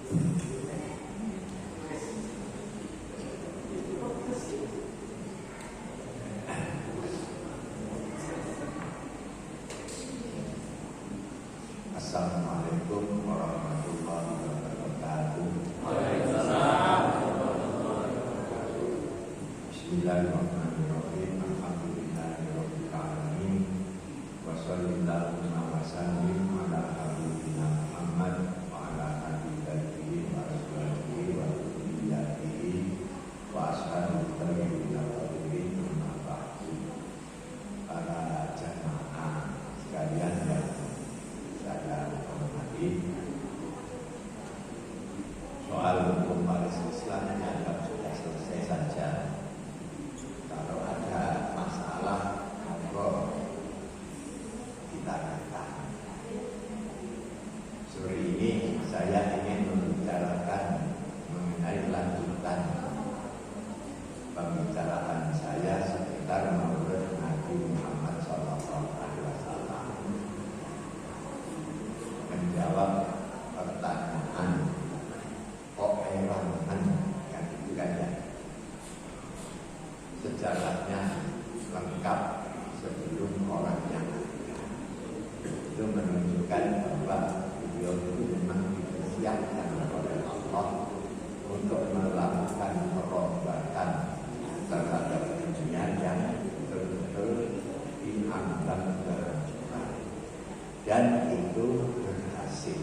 Assalamualaikum warahmatullahi wabarakatuh. Waalaikumsalam. Bismillahirrahmanirrahim. Alhamdulillahirabbil alamin. Wassallallahu wa sallim ala habibina Muhammad wa ala alihi wa ashabihi wa dzurriyyatihi wa ashabihi tabi'ina wa tabi'in amma ba'du. Para jamaah sekalian yang saya hormati, soal hukum waris Islam dianggap sudah selesai saja. Kalau ada masalah, monggo kita kata. Sore ini saya ingin membicarakan mengenai lanjutan pembicaraan saya seputar Maulid Nabi Muhammad SAW, menjawab pertanyaan kok heran yang itu saja. Sejarahnya lengkap sebelum orangnya. Itu menunjukkan bahwa beliau itu memang dipersiapkan oleh Allah untuk melakukan perobatan terhadap dunia yang betul-betul dianggap kehancuran, dan itu berhasil.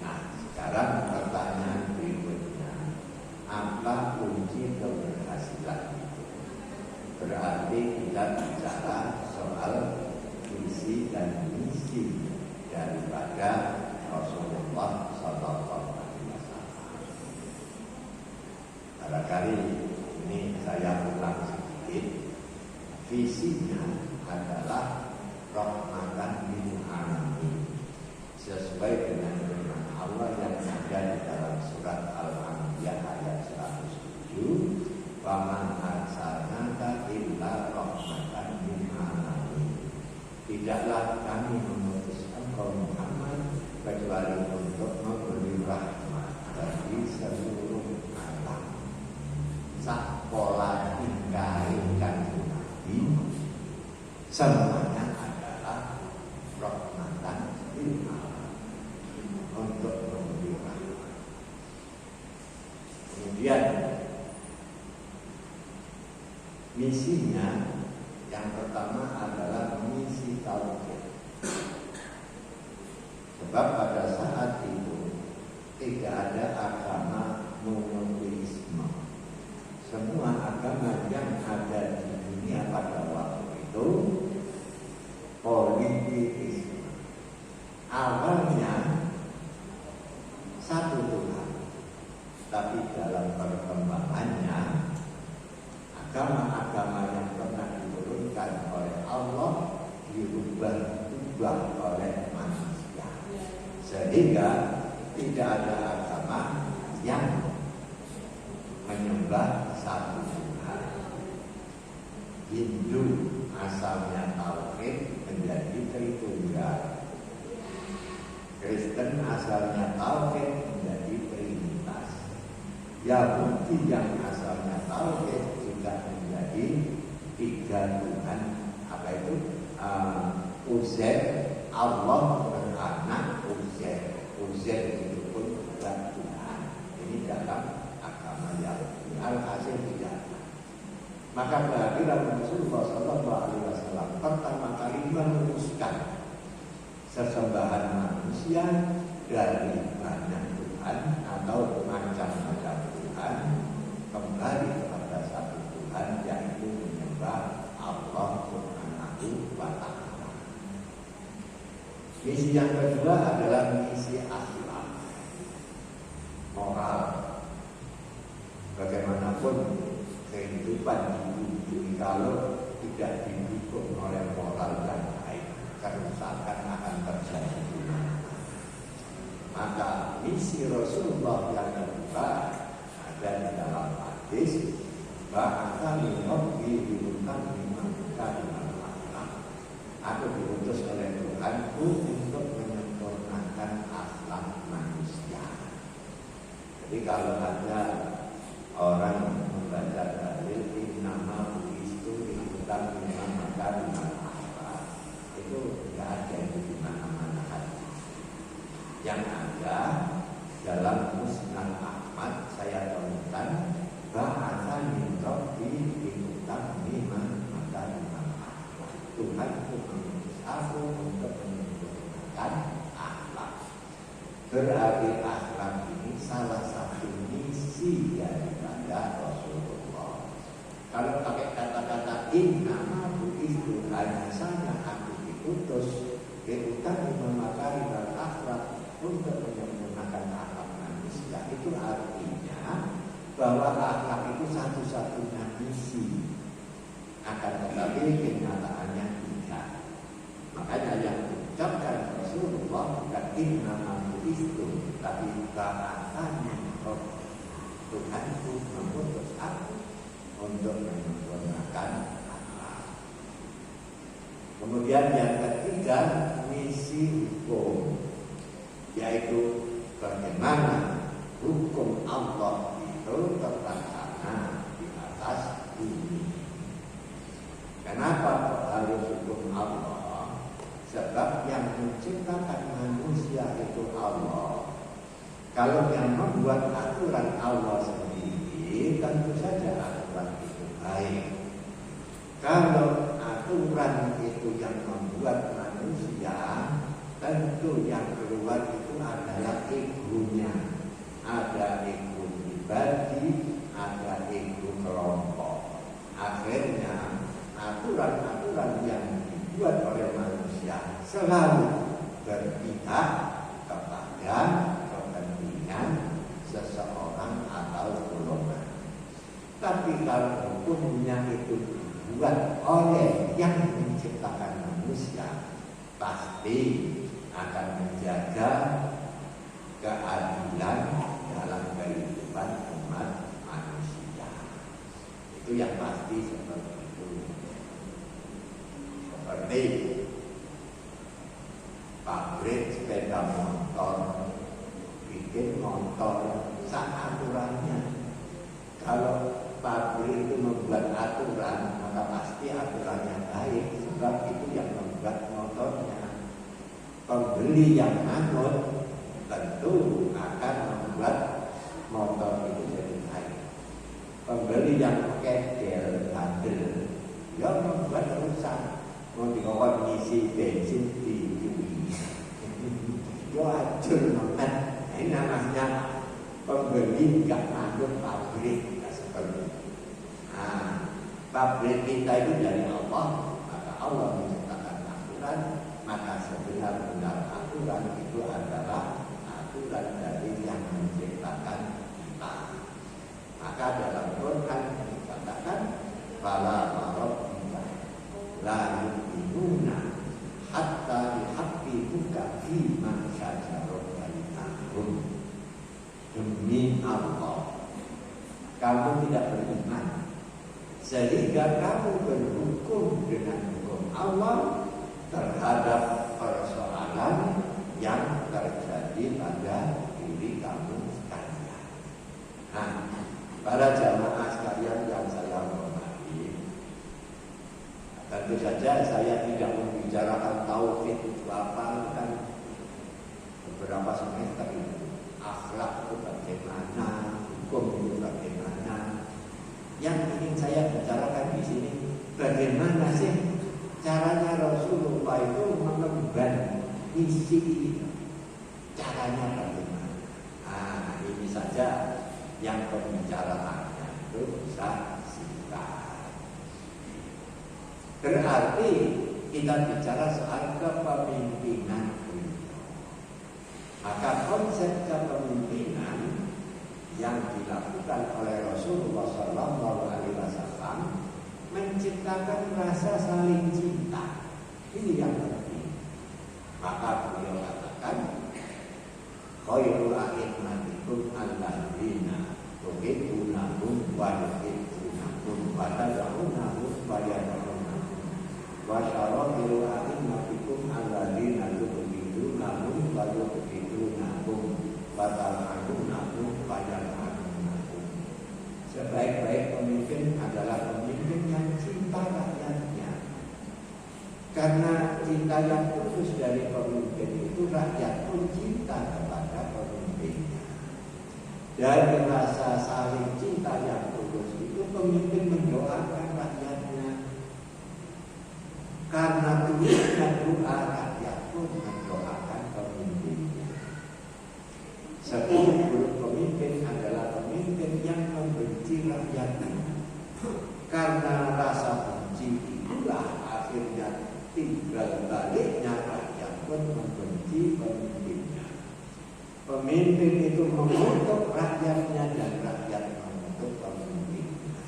Nah, sekarang pertanyaan berikutnya, apa kunci keberhasilan itu? Berarti kita bicara soal visi dan misi daripada Rasulullah SAW. Barangkali ini saya ulang sedikit. Visinya adalah rahmatan lil alamin, sesuai dengan firman Allah yang ada di dalam surat Al-Anbiya ayat 107, "Wa man arsalnaka illa rahmatan lil alamin." Tidaklah kami mengutus engkau Muhammad kecuali untuk memberi rahmat bagi seluruh alam. Sapola ingkari kanjeng Nabi semuanya adalah rahmatan lil alamin, untuk memberi rahmat. Kemudian misinya yang pertama adalah misi tauhid. Sebab pada saat itu tidak ada agama monoteisme. Semua agama yang ada di dunia pada waktu itu politeisme. Awalnya satu Tuhan, tapi dalam perkembangannya agama-agama yang pernah diturunkan oleh Allah dirubah-ubah oleh manusia, sehingga tidak ada agama yang menyembah satu Tuhan. Hindu asalnya tauhid menjadi Tritunggal. Kristen asalnya tauhid menjadi Trinitas. Yahudi yang asalnya tauhid juga menjadi tiga Tuhan. Apa itu? Uzair, Allah beranak Uzair. Uzair itu pun bukan Tuhan. Ini dalam agama Yahudi. Al-hasil tidak. Maka kehadiran Rasulullah SAW pertama kali merumuskan sesembahan manusia dari banyak Tuhan atau macam-macam Tuhan kembali kepada satu Tuhan, yaitu menyembah Allah Subhanahu wa Ta'ala. Misi yang kedua adalah misi akhlak, moral. Bagaimanapun kehidupan ini kalau tidak didukung oleh moral yang baik, kerusakan akan terjadi. Maka misi Rasulullah yang kedua ada di dalam hadis, bahkan Rabbi diulang dimakan akhlak. Aku diutus oleh Tuhanku untuk menyempurnakan akhlak manusia. Jadi kalau ada orang membaca dalil nama itu ikutan dengan maka itu tidak ada itu di mana-mana hadis. Yang ada dalam Musnad Ahmad saya temukan bahasa minrobi ikutan lima maka Tuhan itu mengutus aku untuk menunjukkan akhlak. Berarti akhlak ini salah satu misi daripada Rasulullah. Kalau pakai kata-kata innama bu'istu, hanya saja aku diutus ikutan memakai akhlak untuk menyempurnakan akhlak manusia. Itu artinya bahwa akhlak itu satu-satunya misi. Akan tetapi kenyataannya tidak. Makanya yang diucapkan Rasulullah bukan innama bu'istu, tapi ba'atsani Tuhan itu mengutus aku untuk menyempurnakan akhlak. Kemudian yang ketiga, misi hukum, yaitu bagaimana hukum Allah itu terlaksana di atas bumi. Kenapa harus hukum Allah? Sebab yang menciptakan manusia itu Allah. Kalau yang membuat aturan Allah sendiri, tentu saja aturan itu baik. Kalau aturan itu yang membuat manusia, tentu yang keluar itu adalah egonya. Ada ego pribadi, ada ego kelompok. Akhirnya aturan-aturan yang dibuat oleh manusia selalu berpihak kepada kepentingan seseorang atau golongan. Tapi kalau hukumnya itu dibuat oleh yang menciptakan manusia, pasti akan menjaga keadilan dalam kehidupan umat manusia. Itu yang pasti seperti itu. Seperti pabrik sepeda motor bikin motor saat aturannya. Kalau pabrik itu membuat aturan, maka pasti aturannya baik, sebab itu yang membuat motornya. Pembeli yang manut tentu akan membuat motor itu jadi baik. Pembeli yang pakai gel bandel, ya membuat rusak. Mau dikawal ngisi bensin di UI, ya hancur banget. Ini namanya pembeli nggak manut pabrik, nggak seperti itu. Nah, pabrik kita itu dari Allah, maka Allah menciptakan aturan, maka sebenar-benar aturan itu adalah aturan dari yang menciptakan kita. Maka dalam Quran dikatakan fala rabbika la yu'minuna hatta yuhaqqimuka fi ma syajara bainahum. Demi Allah, kamu tidak beriman sehingga kamu berhukum dengan hukum Allah terhadap persoalan yang terjadi pada diri kamu sekalian. Nah, para jamaah sekalian yang saya hormati, tentu saja saya tidak membicarakan tauhid itu apa, kan beberapa semester itu akhlak itu bagaimana, hukum itu bagaimana. Yang ingin saya bicarakan di sini, bagaimana sih caranya Rasulullah itu mengemban misi ini, caranya bagaimana? Nah, ini saja yang pembicaraannya itu bisa singkat. Berarti kita bicara soal kepemimpinan. Maka konsep kepemimpinan yang dilakukan oleh Rasulullah SAW menciptakan rasa saling cinta. Ini yang penting. Maka beliau katakan, khairul a'immatikum alladzina tuhibbunahum wa yuhibbunakum wa tad'unahum wa yad'unakum wa syarafil a'immatikum alladzina tuhibbunahum wa yuhibbunakum wa tal'anunahum wa dari pemimpin itu rakyat pun cinta kepada pemimpinnya. Dari rasa saling cinta yang tulus itu pemimpin mendoakan rakyatnya. Karena tulusnya doa, rakyat pun mendoakan pemimpinnya. Seburuk pemimpin adalah pemimpin yang membenci rakyatnya. Karena rasa benci itulah akhirnya tinggal baliknya rakyat pun membenci pemimpinnya. Pemimpin itu mengutuk rakyatnya dan rakyat mengutuk pemimpinnya.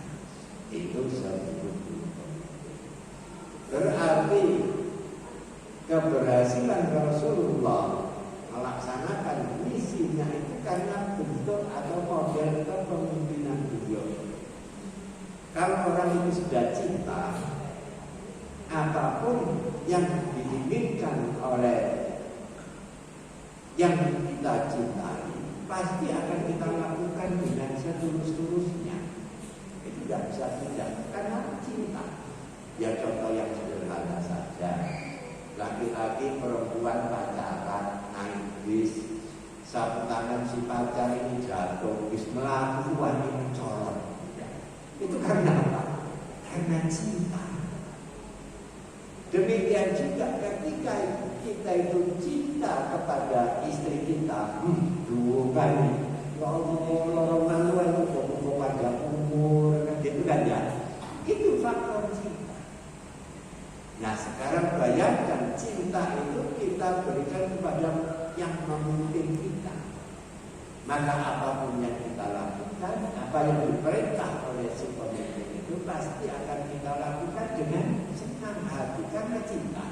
Itu sebut pemimpin. Berarti keberhasilan Rasulullah melaksanakan misinya itu karena bentuk atau model kepemimpinan beliau. Kalau orang itu sudah cinta, apapun yang diinginkan oleh yang kita cintai pasti akan kita lakukan dengan setulus-tulusnya. Itu tidak bisa tidak karena cinta. Ya contoh yang sederhana saja, laki-laki perempuan pacaran naik bis, sapu tangan si pacar ini jatuh, bis melaku ini colok. Itu karena apa? Karena cinta. Demikian juga ketika kita itu cinta kepada istri kita, bukan ya Allah, lorong itu kok pada umur, gitu kan ya? Itu faktor cinta. Nah sekarang bayangkan cinta itu kita berikan kepada yang memimpin kita. Maka apapun yang kita lakukan, apa yang diperintah oleh si pemimpin itu pasti akan kita lakukan dengan senang hati karena cinta.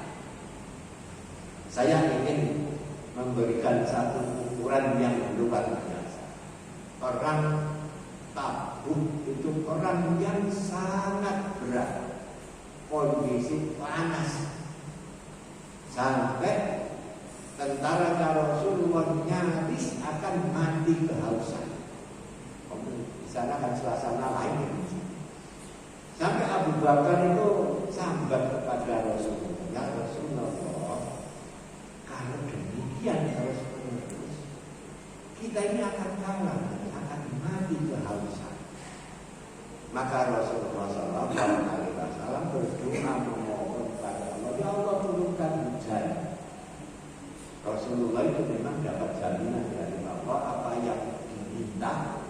Saya ingin memberikan satu ukuran yang luar biasa. Orang Tabuk itu orang yang sangat berat, kondisi panas, sampai tentara Rasulullah nyaris akan mati kehausan. Di sana kan suasana lain. Sampai Abu Bakar itu sambat kepada Rasulullah, ya Rasulullah, kalau demikian terus menerus, kita ini akan kalah, akan mati kehausan. Maka Rasulullah SAW berdoa memohon kepada Allah, ya Allah turunkan hujan. Rasulullah itu memang dapat jaminan dari Allah, apa yang diminta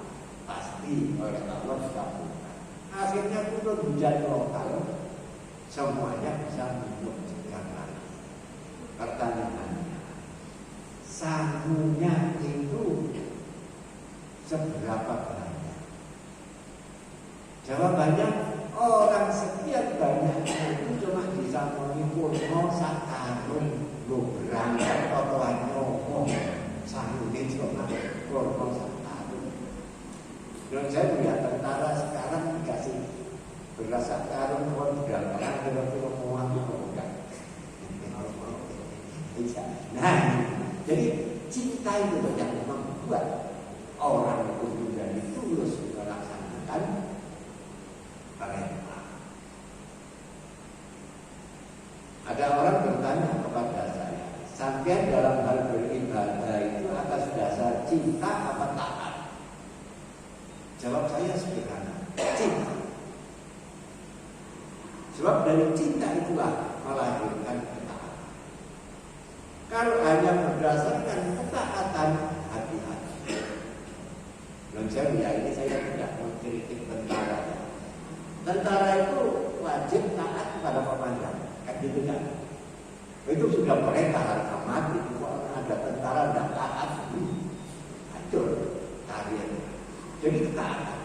pasti oleh Allah dikabulkan. Akhirnya turun hujan lokal, semuanya bisa minum segar lagi. Pertanyaannya, sangunya itu seberapa banyak? Jawabannya, orang sekian banyaknya itu cuma bisa mengukur sakarun. Lo berangkat totoan nyokong sanggupin cuma korban satu. Dan saya punya tentara sekarang dikasih beras karun kon tidak pernah kira-kira mau bukan. Nah, jadi cinta itu yang membuat orang itu menjadi tulus melaksanakan perintah. Ada orang bertanya kepada saya, sampai dalam hal beribadah itu atas dasar cinta apa taat? Jawab saya sederhana, cinta. Sebab dari cinta itulah melahirkan ketaatan. Kalau hanya berdasarkan ketaatan, hati-hati. Dan saya ini saya tidak mengkritik tentara. Tentara itu wajib taat kepada komandan. Gitu kan? Itu sudah perintah harga mati. Kalau ada tentara tidak taat, hancur karirnya. Jadi ketaatan.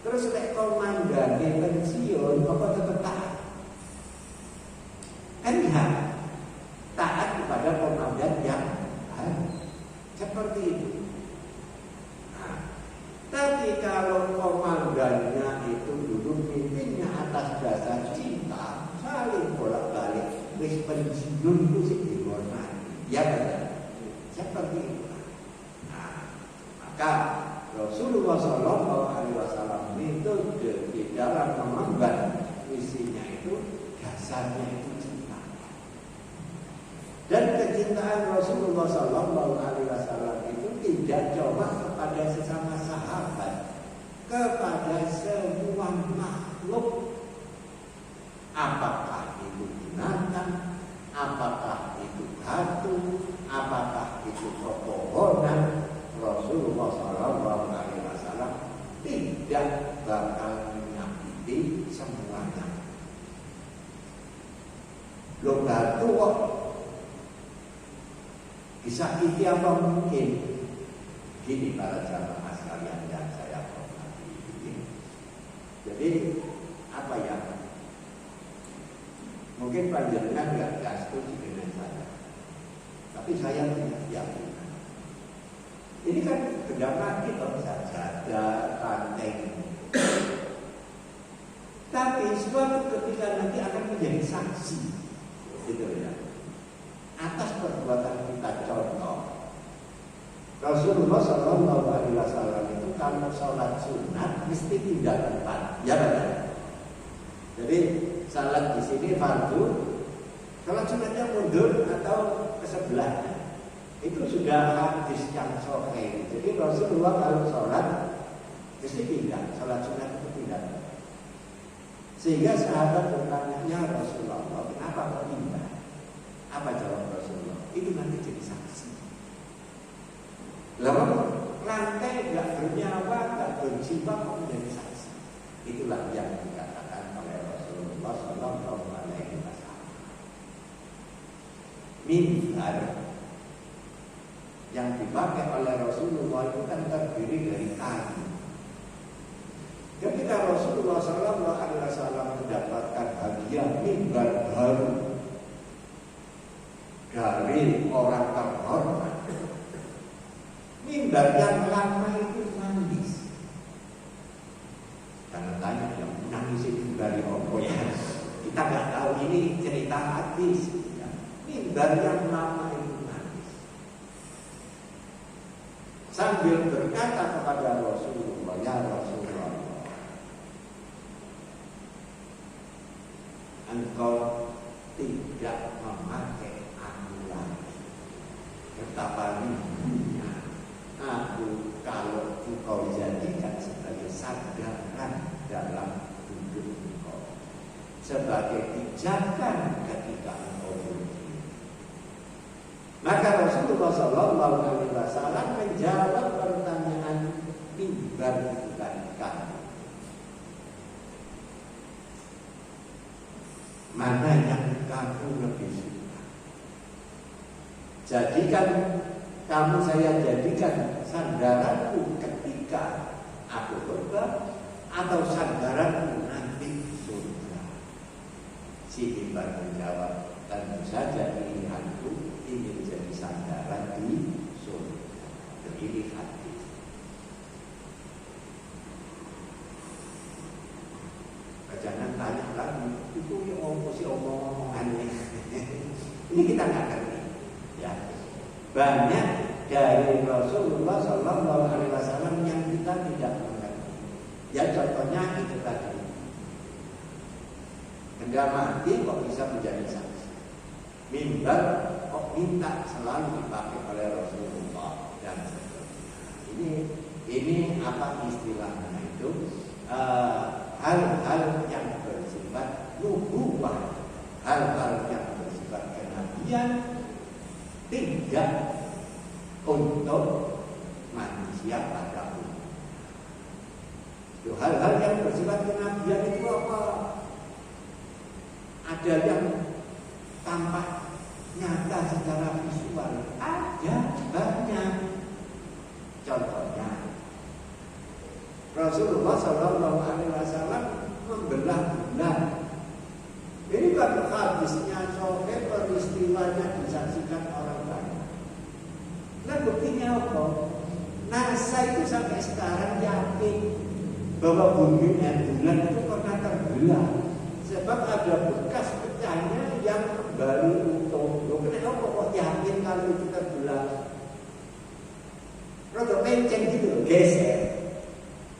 Terus kayak komandan di pensiun, apa tetap taat? Kan ya, taat kepada komandan yang seperti itu. Nah, tapi kalau komandannya itu dulu pimpinnya atas dasar cinta, saling bolak-balik, wis pensiun itu sih dihormati, ya kan? Seperti itu. Nah, maka Rasulullah SAW itu di dalam mengemban Dan kecintaan Rasulullah Sallallahu Alaihi Wasallam itu tidak cuma kepada sesama sahabat, kepada semua makhluk. Apakah itu binatang, apakah itu batu, apakah itu pepohonan, Rasulullah Sallallahu Alaihi Wasallam tidak bakal menyakiti semuanya. Lo batu kok disakiti apa mungkin? Gini para jamaah sekalian yang saya hormati. Jadi apa ya? Mungkin panjenengan nggak setuju dengan saya, tapi saya tidak yakin. Ini kan benda mati loh, sajadah, ranting. Tapi suatu ketika nanti akan menjadi saksi, gitu ya, atas perbuatan kita. Contoh, Rasulullah Shallallahu Alaihi Wasallam itu kalau sholat sunat mesti tidak tepat, ya kan? Jadi salat di sini fardu, sholat sunatnya mundur atau ke sebelahnya. Itu sudah hadis yang sahih. Jadi Rasulullah kalau sholat mesti pindah, sholat sunat itu pindah. Sehingga sahabat bertanya, ya Rasulullah, kenapa kok pindah? Apa jawab Rasulullah? Itu nanti jadi saksi. Lalu rantai nggak bernyawa, nggak berjiwa kok menjadi saksi. Itulah yang dikatakan oleh Rasulullah Sallallahu Alaihi Wasallam. Mimbar yang dipakai oleh Rasulullah itu kan terdiri dari kayu. Ketika Rasulullah Sallallahu Alaihi Wasallam mendapatkan hadiah mimbar baru dari orang terhormat, mimbar yang lama itu nangis. Jangan tanya yang nangis itu dari apa ya? Kita nggak tahu, ini cerita hadis. Mimbar yang lama itu nangis. Sambil berkata kepada Rasulullah, ya Rasulullah, engkau tidak memakai aku lagi. Betapa rindunya aku kalau engkau jadikan sebagai sandaran dalam hidup engkau, sebagai pijakan ketika engkau berdiri. Maka Rasulullah Sallallahu Alaihi Wasallam menjawab pertanyaan mimbar itu tadi. Mana yang kamu lebih suka? Jadikan kamu saya jadikan sandaranku ketika aku khutbah, atau sandaranku nanti surga? Si mimbar menjawab, tentu saja pilihanku ingin jadi sandaran di surga. Ini hadis. Jangan tanya lagi, itu omong-omongan. Ini kita nggak ngerti. Ya, banyak dari Rasulullah Sallallahu Alaihi Wasallam yang kita tidak mengerti. Ya contohnya itu tadi. Benda mati kok bisa menjadi saksi. Mimbar kok minta selalu dipakai oleh Rasulullah dan seterusnya. Ini apa istilahnya itu? Hal-hal yang bersifat nubuwah, hal-hal yang bersifat kenabian, tidak untuk manusia pada umumnya. Hal-hal yang bersifat kenabian itu apa? Ada yang tampak nyata secara visual, ada banyak. Contohnya, Rasulullah Sallallahu Alaihi Wasallam membelah bulan. Ini kan hadisnya sahih, peristiwanya disaksikan orang banyak. Nah buktinya apa? NASA itu sampai sekarang yakin bahwa bumi dan bulan itu pernah terbelah, sebab ada bekas pecahnya yang kembali utuh. Loh, kenapa kok yakin kalau itu terbelah? Rodo penceng gitu, geser.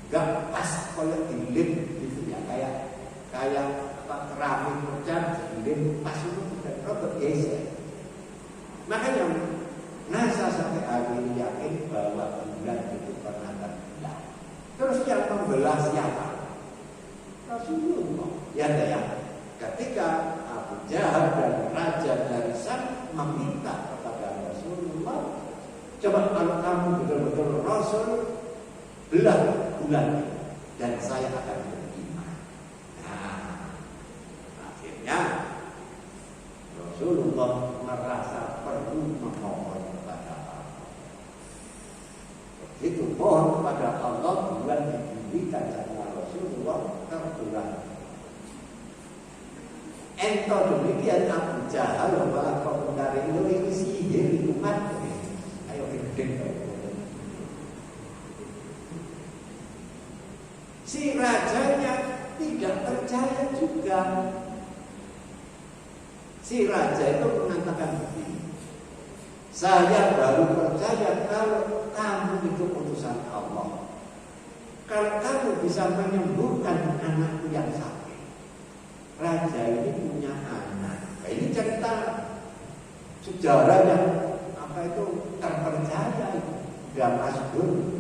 Gak pas kalau dilip gitu ya, kayak apa keramik pecah dilip pas itu rodo geser. Makanya NASA sampai hari ini yakin bahwa bulan itu pernah terbelah. Terus yang membelah siapa? Rasulullah. Ya. Ketika Abu Jahal dan Raja dari Sam meminta kepada Rasulullah, coba kalau kamu betul-betul Rasul, belah bulan dan saya akan beriman. Nah, akhirnya Rasulullah merasa perlu memohon kepada Allah. Begitu mohon kepada Allah, bulan diberikan sama Rasulullah terbelah. Ento demikian Abu Jahal malah komentar ini sihir umat. Ayo gede. Si rajanya tidak percaya juga. Si raja itu mengatakan begini, saya baru percaya kalau kamu itu utusan Allah. Kalau kamu bisa menyembuhkan anakku yang sakit. Raja ini punya anak. Nah, ini cerita sejarah yang terpercaya dalam Mas'ud.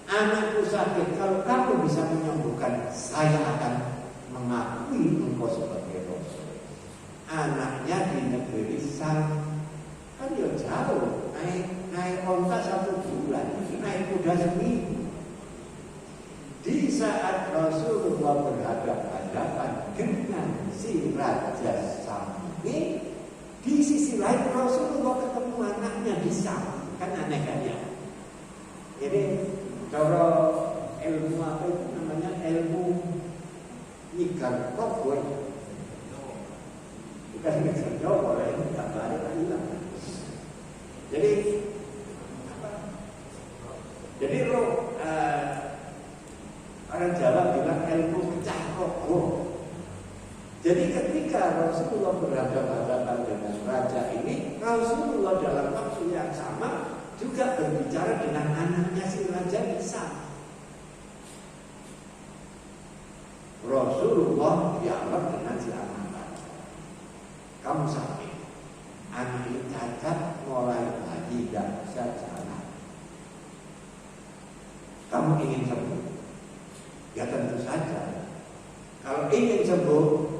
Anakku sakit, kalau kamu bisa menyembuhkan, saya akan mengakui engkau sebagai Rasul. Anaknya di negeri Sam, kan dia jauh, naik onta 1 bulan, naik kuda seminggu. Di saat Rasulullah berhadapan dengan si Raja Sam ini, di sisi lain Rasulullah ketemu anaknya di Sam. Kan aneh kan ya? Ini cara ilmu apa itu namanya, ilmu nyigar koboi. Bukan nyigar koboi, ini gambarnya kan hilang. Jadi apa? Jadi orang Jawa bilang ilmu pecah koboi. Jadi ketika Rasulullah berhadapan dengan raja ini, Rasulullah dalam waktu yang sama juga berbicara dengan anaknya si raja Isa. Rasulullah dialog dengan si anak raja. Kamu sakit, anak ini cacat, mulai bayi tidak bisa jalan. Kamu ingin sembuh? Ya tentu saja. Kalau ingin sembuh,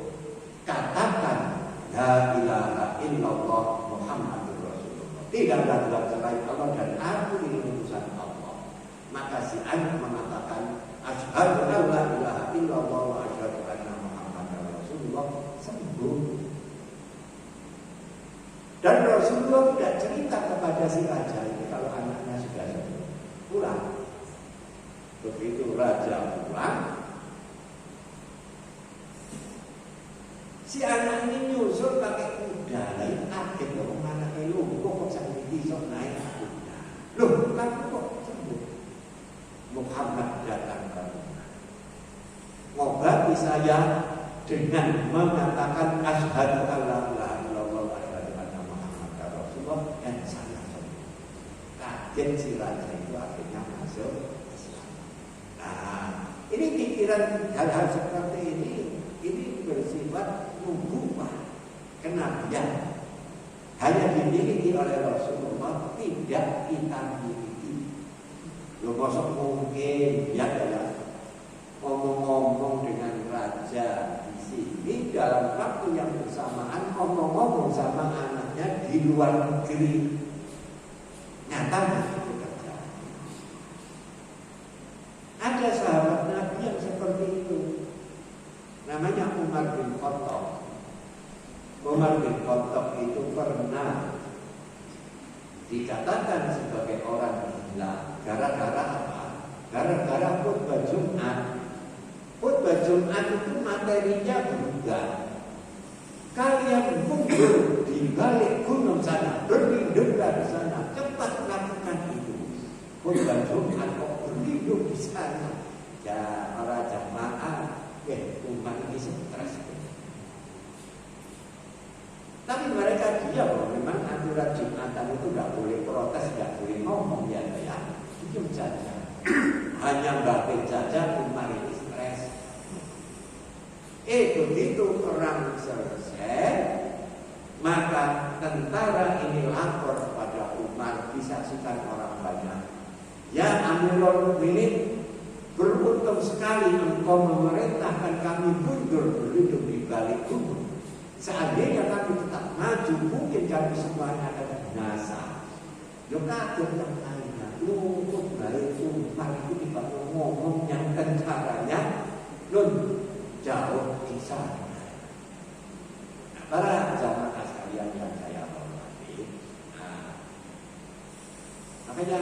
katakan la ilaha illallah Muhammadur Rasulullah. Tidak ada Tuhan selain Allah dan aku ini utusan Allah. Maka si anak mengatakan asyhadu an la ilaha illallah wa asyhadu anna Muhammadar Rasulullah, sembuh. Dan Rasulullah tidak cerita kepada si raja ini kalau anaknya sudah sembuh. Pulang. Begitu raja pulang, si anak ini nyusul pakai kuda. Lain kaget loh, anaknya lumpuh kok sampai bisa naik kuda. Loh, kamu kok sembuh? Muhammad datang ke rumah, ngobati saya dengan mengatakan asyhadu an la ilaha illallah wa asyhadu anna Muhammadar Rasulullah, dan saya sembuh. Kaget si raja itu akhirnya masuk Islam. Nah, ini pikiran hal-hal seperti ini bersifat nubuwah, kenabian, hanya dimiliki oleh Rasulullah, tidak kita miliki. Loh, masa mungkin ya ngomong-ngomong dengan raja di sini dalam waktu yang bersamaan ngomong-ngomong sama anaknya di luar negeri. Nyatanya itu terjadi. Ada sahabat Nabi yang seperti itu. Namanya Umar bin Khattab. Umar bin Khattab itu pernah dikatakan sebagai orang gila. Gara-gara apa? Gara-gara khutbah Jumat. Khutbah Jumat itu materinya berubah. Kalian kumpul di balik gunung sana, berlindung di sana, cepat lakukan itu. Khutbah Jumat kok berlindung di sana? Ya para jamaah, umat ini stres. Tapi mereka diam bahwa memang aturan Jumatan itu tidak boleh protes, tidak boleh ngomong ya. Diam saja. Hanya batin saja umat ini stres. Begitu perang selesai, Maka tentara ini lapor kepada Umar, disaksikan orang banyak. Ya Amirul Mukminin, beruntung sekali engkau memerintahkan kami mundur berlindung di balik kubur. Seandainya kami tetap maju, mungkin kami semuanya akan binasa. Yo kaget yang lainnya, luput baik Umar itu tidak ngomong yang tentaranya, jauh di sana. Para jamaah sekalian yang saya hormati, makanya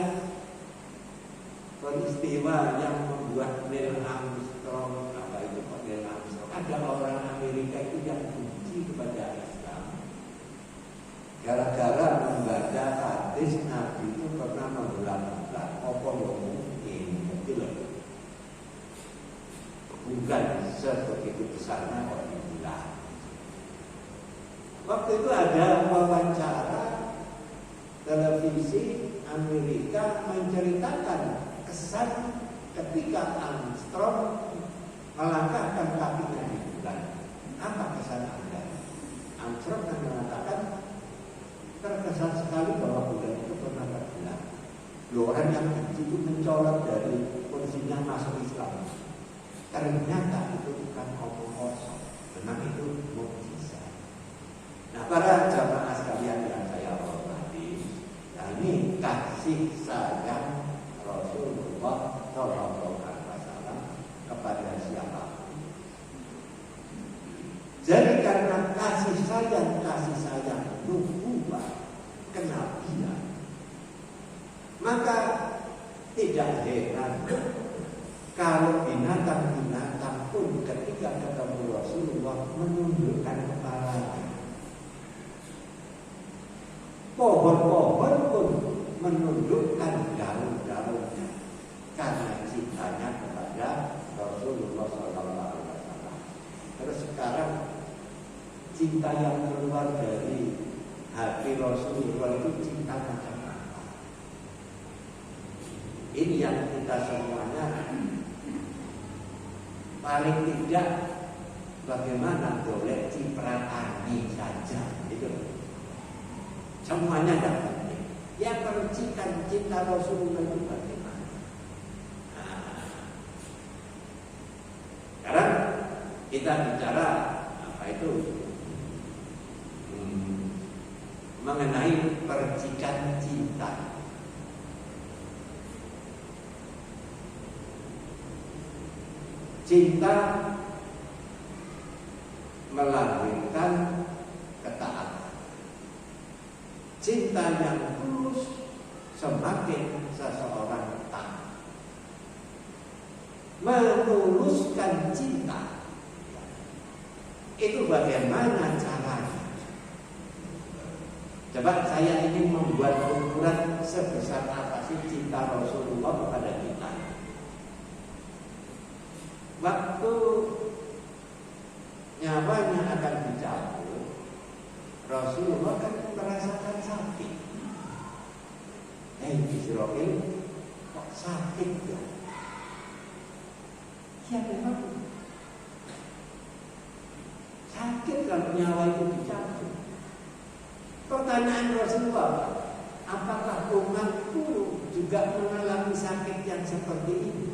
peristiwa yang membuat Neil Armstrong, Neil Armstrong, ada orang Amerika itu yang benci kepada Islam gara-gara membaca hadis Nabi itu pernah membelah-belah apa yang mungkin betul, bukan sebegitu besarnya kok dibelah. Waktu itu ada wawancara televisi Amerika menceritakan kesan ketika Armstrong melangkahkan kakinya di bulan. Apa kesan Anda? Armstrong kan mengatakan terkesan sekali bahwa bulan itu pernah terbelah. Orang yang benci itu mencolok dari posisinya masuk Islam. Ternyata itu bukan omong kosong, memang itu mukjizat. Nah, para jamaah sekalian yang saya hormati, nah ini kasih sayang Rasulullah Shallallahu Alaihi Wasallam kepada siapapun. Jadi karena kasih sayang nubuwah kenabian, maka tidak heran kalau binatang-binatang pun ketika ketemu Rasulullah menundukkan kepalanya. Pohon-pohon pun menundukkan daun-daunnya karena cintanya kepada Rasulullah SAW. Terus sekarang cinta yang keluar dari hati Rasulullah itu cinta macam apa? Ini yang kita semuanya paling tidak bagaimana boleh cipratani saja itu. Semuanya tidak penting. Yang percikan cinta Rasulullah itu bagaimana? Sekarang kita bicara apa itu? Mengenai percikan cinta. Cinta melahirkan ketaatan. Cinta yang tulus semakin seseorang taat. Menuluskan cinta itu bagaimana caranya? Coba saya ingin membuat ukuran sebesar apa sih cinta Rasulullah kepada kita. Waktu nyawanya akan dicabut, Rasulullah kan merasakan sakit. Israel kok sakit ya? Ya memang sakit kalau nyawa itu dicabut. Pertanyaan Rasulullah, apakah umatku juga mengalami sakit yang seperti ini?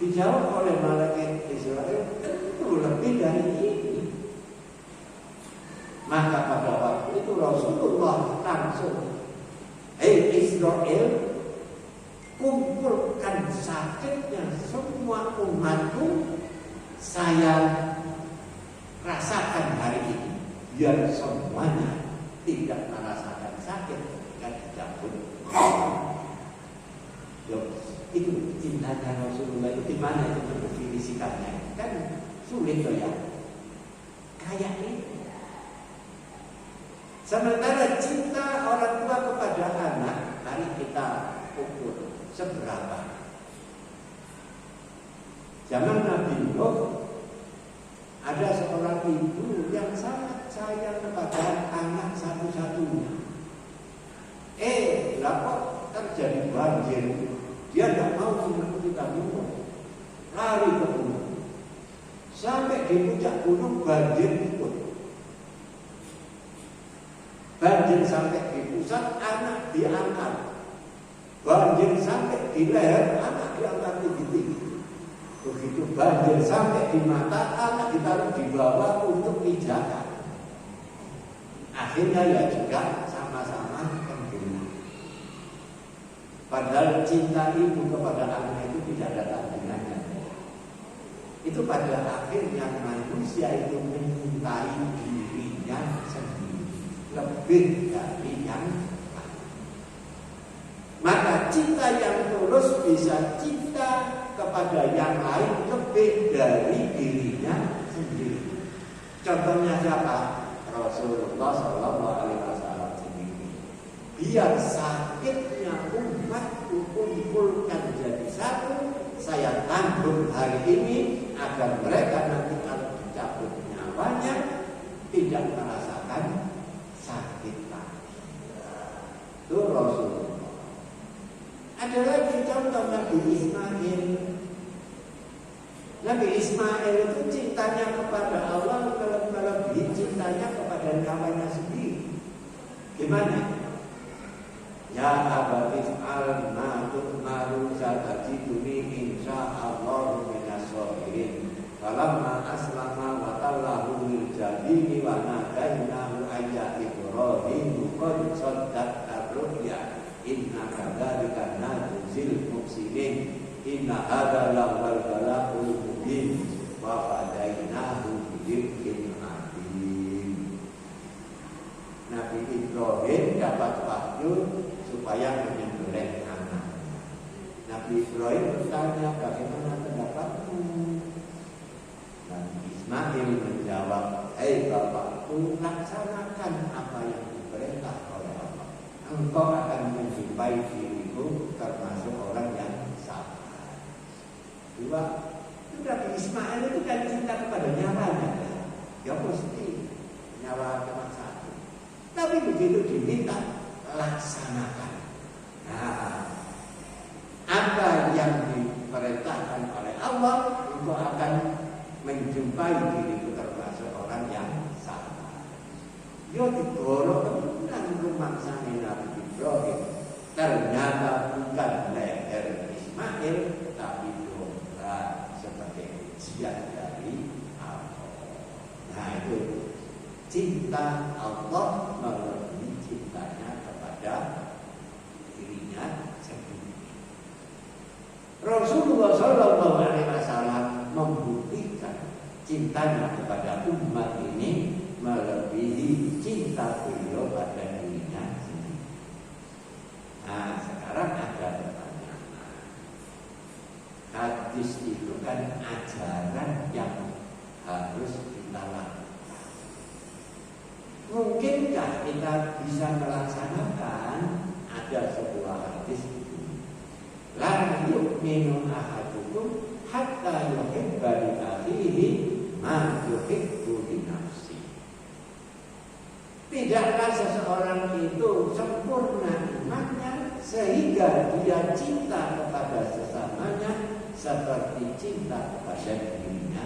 Dijawab oleh malaikat Israel, tentu lebih dari ini. Maka pada waktu itu Rasulullah langsung, Israel, kumpulkan sakitnya semua umatku, saya rasakan hari ini, biar semuanya tidak merasakan sakit ketika dicabut. Itu cintanya Rasulullah itu di mana itu mendefinisikannya? Kan sulit loh ya. Kayak ini. Sementara cinta orang tua kepada anak, mari kita ukur seberapa. Zaman Nabi Nuh ada seorang ibu yang sangat sayang kepada anak satu-satunya. Lah kok terjadi banjir? Dia tidak mau mengikuti Nuh, lari ke gunung. Sampai di puncak gunung banjir ikut. banjir sampai di pusat, anak diangkat. Banjir sampai di leher, anak diangkat tinggi-tinggi. Begitu banjir sampai di mata, anak ditaruh di bawah untuk pijakan. Akhirnya ya juga sama-sama tenggelam. Padahal cinta ibu kepada anak itu tidak ada tandingannya. Itu pada akhirnya manusia itu mencintai dirinya sendiri lebih dari yang lain. Maka cinta yang tulus bisa cinta kepada yang lain lebih dari dirinya sendiri. Contohnya siapa? Rasulullah SAW sendiri. Biar sakitnya umatku kumpulkan jadi satu, saya tanggung hari ini agar mereka nanti kalau dicabut nyawanya tidak merasakan sakit lagi. Itu Rasulullah. Ada lagi contoh Nabi Ismail. Nabi Ismail itu cintanya kepada Allah melebihi cintanya kepada kawannya sendiri. Gimana? Ya abati fa'al ma tu'maru satajiduni insyaallah minas shabirin. Falamma aslama wa tallahu lil jabini wa nadainahu ayya Ibrahim qad saddaqta ru'ya inna kadzalika najzil muhsinin inna hadza lawal bala'ul mubin wa fadainahu bidzikrin hakim. Nabi Ibrahim dapat wahyu supaya menyembelih anak. Nabi Ibrahim bertanya, bagaimana pendapatmu? Nabi Ismail menjawab, hei bapakku, laksanakan apa yang diperintah oleh Allah. Engkau akan menjumpai diriku termasuk orang yang sabar. Dua, itu Nabi Ismail itu kan cinta kepada nyawanya. Ya mesti nyawa cuma satu. Tapi begitu diminta, laksanakan. Nah, apa yang diperintahkan oleh Allah, engkau akan menjumpai diriku termasuk orang yang sabar. Yo digorok tenan rumangsane Nabi Ibrahim. Ternyata bukan leher Ismail, tapi domba sebagai ujian dari Allah. Nah itu cinta Allah melebihi cintanya kepada dirinya sendiri. Rasulullah SAW membuktikan cintanya kepada umat ini melebihi cinta beliau pada dirinya sendiri. Nah, sekarang ada pertanyaan. Hadis itu kan ajaran yang harus kita lakukan. Mungkinkah kita bisa melaksanakan? Ada sebuah hadis itu. La yu'minu ahadukum hatta yuhibba li akhihi ma yuhibbu li nafsi. Tidaklah seseorang itu sempurna imannya sehingga dia cinta kepada sesamanya seperti cinta kepada dirinya.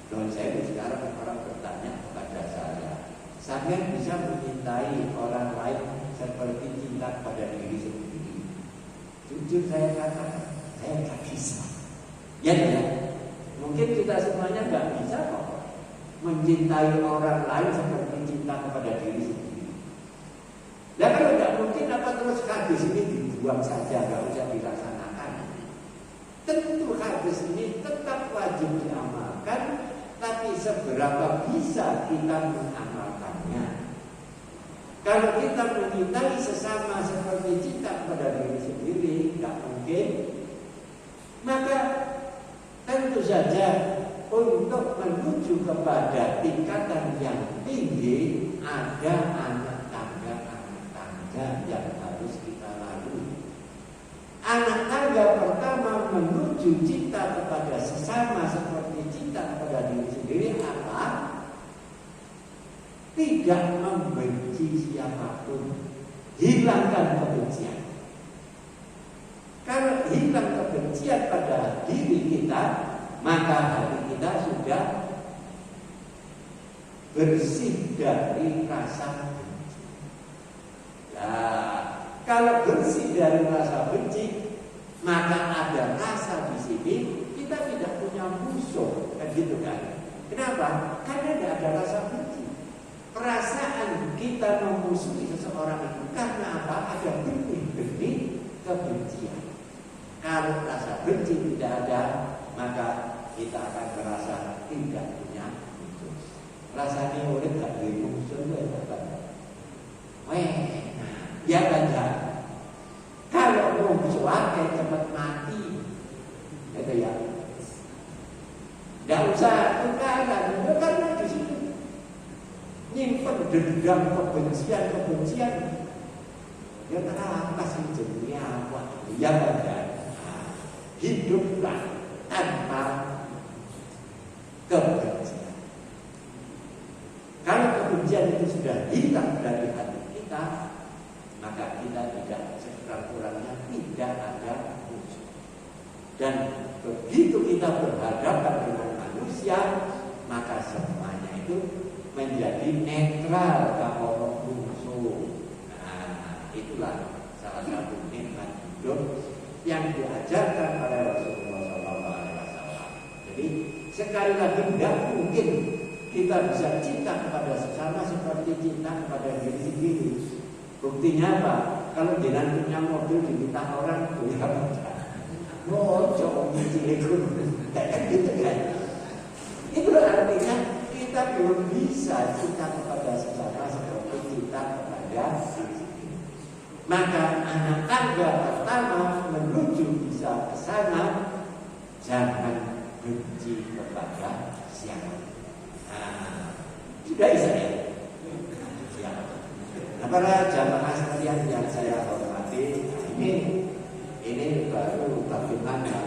Dan saya sekarang orang bertanya kepada saya bisa mencintai orang lain seperti cinta kepada diri sendiri? Jujur saya katakan, saya tak bisa. Ya, mungkin kita semuanya nggak bisa kok mencintai orang lain seperti cinta kepada diri sendiri. Dan kalau nggak mungkin, apa terus hadis ini dibuang saja, nggak usah dilaksanakan? Tentu hadis ini tetap wajib diamalkan. Tapi seberapa bisa kita mengamalkannya? Kalau kita mencintai sesama seperti cinta kepada diri sendiri, tidak mungkin. Maka tentu saja untuk menuju kepada tingkatan yang tinggi ada anak tangga yang harus kita lalui. Anak tangga pertama menuju cinta kepada sesama seperti cinta kepada diri sendiri apa? Tidak membenci siapapun. Hilangkan kebencian. Kalau hilang kebencian pada diri kita, maka hati kita sudah bersih dari rasa benci. Nah, kalau bersih dari rasa benci, maka ada rasa di sini, kita tidak punya musuh, kan gitu kan? Kenapa? Karena tidak ada rasa benci. Perasaan kita memusuhi seseorang itu karena apa? Ada benih-benih kebencian. Kalau rasa benci tidak ada, maka kita akan merasa tidak punya musuh. Rasanya urip gak duwe musuh ya kan. Ya kan ya. Kalau musuh akeh cepat mati. Itu ya. Tidak usah tukaran, karena di situ nyimpen dendam kebencian. Ya kenapa sih jadi apa? Ya kan ya. Hiduplah tanpa kebencian. Kalau kebencian itu sudah hilang dari hati kita, maka kita tidak sekurang-kurangnya tidak ada musuh. Dan begitu kita berhadapan dengan manusia, maka semuanya itu menjadi netral kalau musuh. Nah, itulah salah satu nikmat hidup yang diajarkan oleh Rasulullah SAW. Jadi sekali lagi tidak mungkin kita bisa cinta kepada sesama seperti cinta kepada diri sendiri. Buktinya apa? Kalau jenengan punya mobil diminta orang punya apa? Mojo cilikun, kayak gitu kan? Itu artinya kita belum bisa cinta kepada sesama seperti cinta kepada diri sendiri. Maka anak tangga pertama menuju bisa ke sana, jangan benci kepada siapa. Nah, sudah bisa ya. Nah, para jamaah sekalian yang saya hormati, ini baru bagaimana